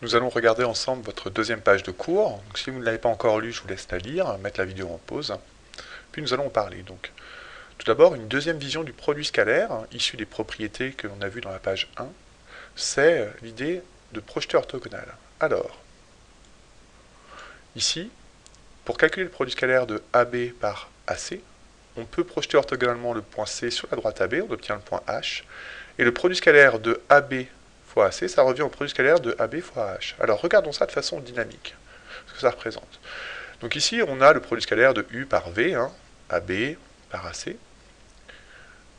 Nous allons regarder ensemble votre deuxième page de cours. Donc, si vous ne l'avez pas encore lu, je vous laisse la lire, mettre la vidéo en pause. Puis nous allons en parler. Donc, tout d'abord, une deuxième vision du produit scalaire, issue des propriétés que l'on a vues dans la page 1, c'est l'idée de projeté orthogonal. Alors, ici, pour calculer le produit scalaire de AB par AC, on peut projeter orthogonalement le point C sur la droite AB, on obtient le point H, et le produit scalaire de AB fois AC, ça revient au produit scalaire de AB fois H. Alors regardons ça de façon dynamique, ce que ça représente. Donc ici, on a le produit scalaire de U par V, AB par AC,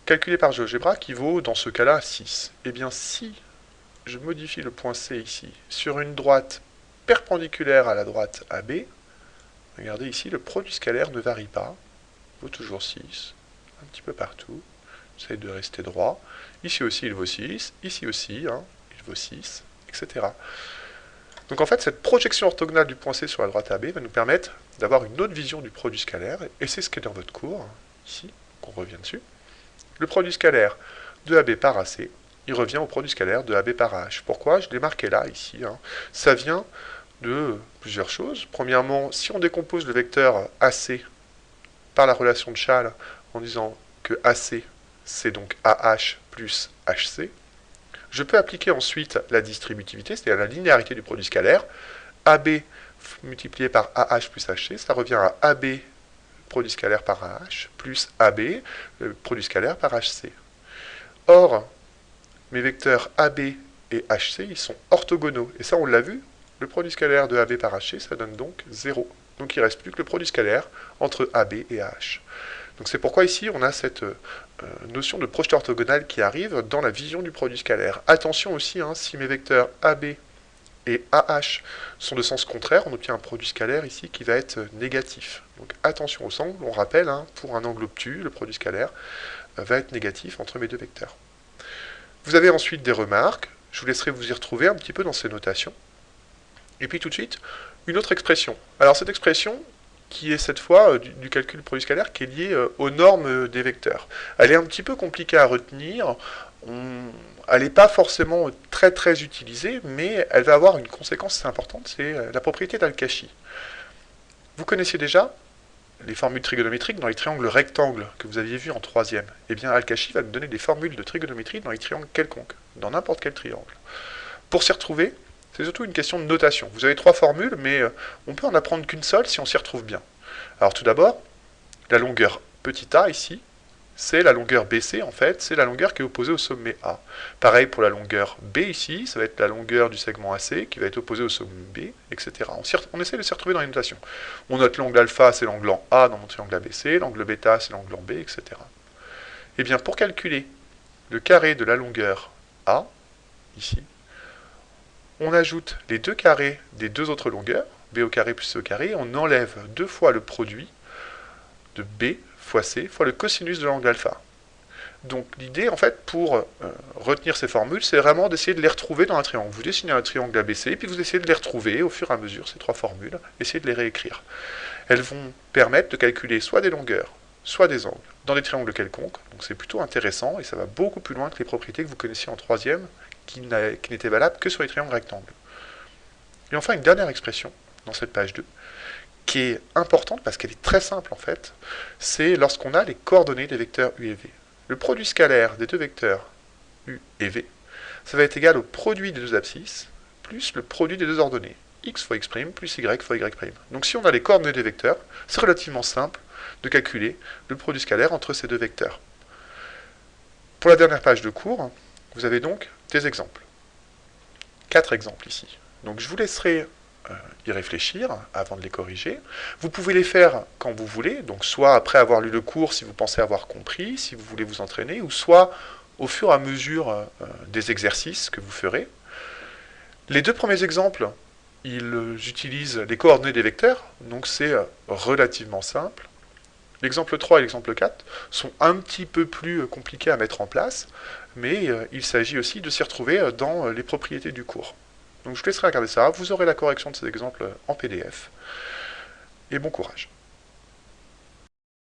calculé par GeoGebra, qui vaut dans ce cas-là 6. Eh bien, si je modifie le point C ici sur une droite perpendiculaire à la droite AB, regardez ici, le produit scalaire ne varie pas, vaut toujours 6, un petit peu partout. J'essaie de rester droit. Ici aussi, il vaut 6, ici aussi, il vaut 6, etc. Donc en fait, cette projection orthogonale du point C sur la droite AB va nous permettre d'avoir une autre vision du produit scalaire, et c'est ce qui est dans votre cours, ici, qu'on revient dessus. Le produit scalaire de AB par AC, il revient au produit scalaire de AB par H. Pourquoi? Je l'ai marqué là, ici. Ça vient de plusieurs choses. Premièrement, si on décompose le vecteur AC par la relation de Chasles en disant que AC, c'est donc AH plus HC, je peux appliquer ensuite la distributivité, c'est-à-dire la linéarité du produit scalaire. AB multiplié par AH plus HC, ça revient à AB produit scalaire par AH plus AB, le produit scalaire par HC. Or, mes vecteurs AB et HC, ils sont orthogonaux. Et ça, on l'a vu, le produit scalaire de AB par HC, ça donne donc 0. Donc il ne reste plus que le produit scalaire entre AB et AH. Donc c'est pourquoi ici, on a cette notion de projeté orthogonal qui arrive dans la vision du produit scalaire. Attention aussi, si mes vecteurs AB et AH sont de sens contraire, on obtient un produit scalaire ici qui va être négatif. Donc attention aux angles, on rappelle, pour un angle obtus, le produit scalaire va être négatif entre mes deux vecteurs. Vous avez ensuite des remarques, je vous laisserai vous y retrouver un petit peu dans ces notations. Et puis tout de suite, une autre expression. Alors cette expression, qui est cette fois du calcul du produit scalaire, qui est liée aux normes des vecteurs. Elle est un petit peu compliquée à retenir, elle n'est pas forcément très utilisée, mais elle va avoir une conséquence assez importante, c'est la propriété d'Al-Kashi. Vous connaissiez déjà les formules trigonométriques dans les triangles rectangles que vous aviez vus en troisième. Eh bien, Al-Kashi va nous donner des formules de trigonométrie dans les triangles quelconques, dans n'importe quel triangle. Pour s'y retrouver, c'est surtout une question de notation. Vous avez trois formules, mais on peut en apprendre qu'une seule si on s'y retrouve bien. Alors tout d'abord, la longueur petit a ici, c'est la longueur BC en fait, c'est la longueur qui est opposée au sommet A. Pareil pour la longueur B ici, ça va être la longueur du segment AC qui va être opposée au sommet B, etc. On essaie de s'y retrouver dans les notations. On note l'angle alpha, c'est l'angle en A dans mon triangle ABC, l'angle bêta, c'est l'angle en B, etc. Et bien pour calculer le carré de la longueur A, ici, on ajoute les deux carrés des deux autres longueurs, b au carré plus c au carré, et on enlève deux fois le produit de b fois c fois le cosinus de l'angle alpha. Donc l'idée, en fait, pour retenir ces formules, c'est vraiment d'essayer de les retrouver dans un triangle. Vous dessinez un triangle ABC, puis vous essayez de les retrouver au fur et à mesure, ces trois formules, essayez de les réécrire. Elles vont permettre de calculer soit des longueurs, soit des angles, dans des triangles quelconques. Donc c'est plutôt intéressant, et ça va beaucoup plus loin que les propriétés que vous connaissiez en troisième, qui n'était valable que sur les triangles rectangles. Et enfin, une dernière expression dans cette page 2, qui est importante parce qu'elle est très simple en fait, c'est lorsqu'on a les coordonnées des vecteurs U et V. Le produit scalaire des deux vecteurs U et V, ça va être égal au produit des deux abscisses plus le produit des deux ordonnées, x fois x' plus y fois y'. Donc si on a les coordonnées des vecteurs, c'est relativement simple de calculer le produit scalaire entre ces deux vecteurs. Pour la dernière page de cours, vous avez donc des exemples. 4 exemples ici. Donc je vous laisserai y réfléchir avant de les corriger. Vous pouvez les faire quand vous voulez, donc soit après avoir lu le cours si vous pensez avoir compris, si vous voulez vous entraîner, ou soit au fur et à mesure des exercices que vous ferez. Les deux premiers exemples, ils utilisent les coordonnées des vecteurs, donc c'est relativement simple. L'exemple 3 et l'exemple 4 sont un petit peu plus compliqués à mettre en place, mais il s'agit aussi de s'y retrouver dans les propriétés du cours. Donc je vous laisserai regarder ça, vous aurez la correction de ces exemples en PDF, et bon courage.